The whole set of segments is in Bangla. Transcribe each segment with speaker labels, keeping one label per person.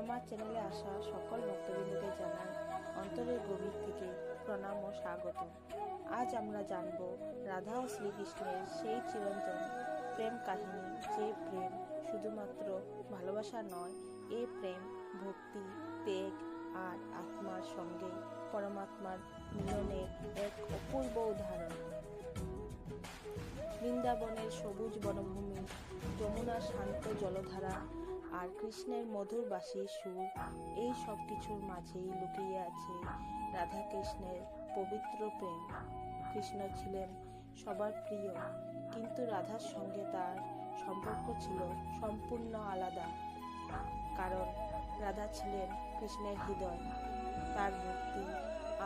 Speaker 1: আমার চ্যানেলে আসা সকল ভক্তবৃন্দকে জানাই অন্তরের গভীর থেকে প্রণাম ও স্বাগত। আজ আমরা জানব রাধা ও শ্রীকৃষ্ণের সেই চিরন্তন প্রেম কাহিনী, যে প্রেম শুধুমাত্র ভালোবাসা নয়, এ প্রেম ভক্তি, ত্যাগ আর আত্মার সঙ্গে পরমাত্মার মিলনের এক অপূর্ব উদাহরণ। বৃন্দাবনের সবুজ বনভূমি, যমুনার শান্ত জলধারা আর কৃষ্ণের মধুর বাঁশির সুর, এই সব কিছুর মাঝেই লুকিয়ে আছে রাধা কৃষ্ণের পবিত্র প্রেম। কৃষ্ণ ছিলেন সবার প্রিয়, কিন্তু রাধার সঙ্গে তার সম্পর্ক ছিল সম্পূর্ণ আলাদা। কারণ রাধা ছিলেন কৃষ্ণের হৃদয়, তার ভক্তি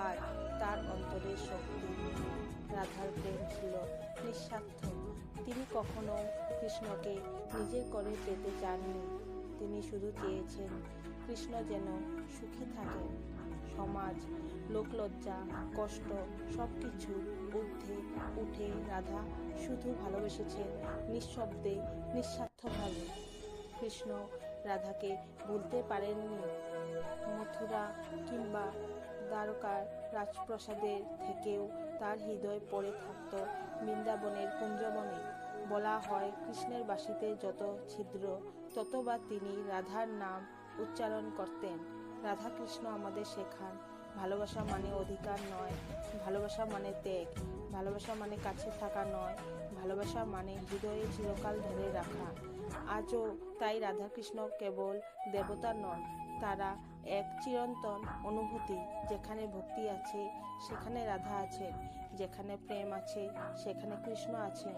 Speaker 1: আর তার অন্তরের শক্তি। রাধার প্রেম ছিল নিঃস্বার্থ। তিনি কখনো কৃষ্ণকে নিজের করে পেতে চাননি। তিনি শুধু চেয়েছেন কৃষ্ণ যেন সুখী থাকেন। সমাজ, লোকলজ্জা, কষ্ট সব কিছুর ঊর্ধ্বে উঠে রাধা শুধু ভালোবেসেছেন নিঃশব্দে, নিঃস্বার্থভাবে। কৃষ্ণ রাধাকে ভুলতে পারেননি। মথুরা কিংবা দ্বারকার রাজপ্রাসাদের থেকেও তার হৃদয় পড়ে থাকত বৃন্দাবনের কুঞ্জবনে। বলা হয়, কৃষ্ণের বাঁশিতে যত ছিদ্র, ততবার তিনি রাধার নাম উচ্চারণ করতেন। রাধা কৃষ্ণ আমাদের শেখান, ভালোবাসা মানে অধিকার নয়, ভালোবাসা মানে ত্যাগ, ভালোবাসা মানে কাছে থাকা নয়, ভালোবাসা মানে হৃদয়ে চিরকাল ধরে রাখা। আজও তাই রাধাকৃষ্ণ কেবল দেবতা নন, তারা এক চিরন্তন অনুভূতি। যেখানে ভক্তি আছে সেখানে রাধা আছেন, যেখানে প্রেম আছে সেখানে কৃষ্ণ আছেন।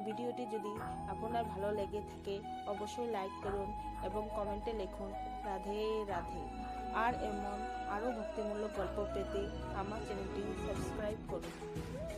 Speaker 1: ভিডিওটি যদি আপনার ভালো লেগে থাকে অবশ্যই লাইক করুন এবং কমেন্টে লিখুন রাধে রাধে। আর এমন আরও ভক্তিমূলক গল্প পেতে আমার চ্যানেলটি সাবস্ক্রাইব করুন।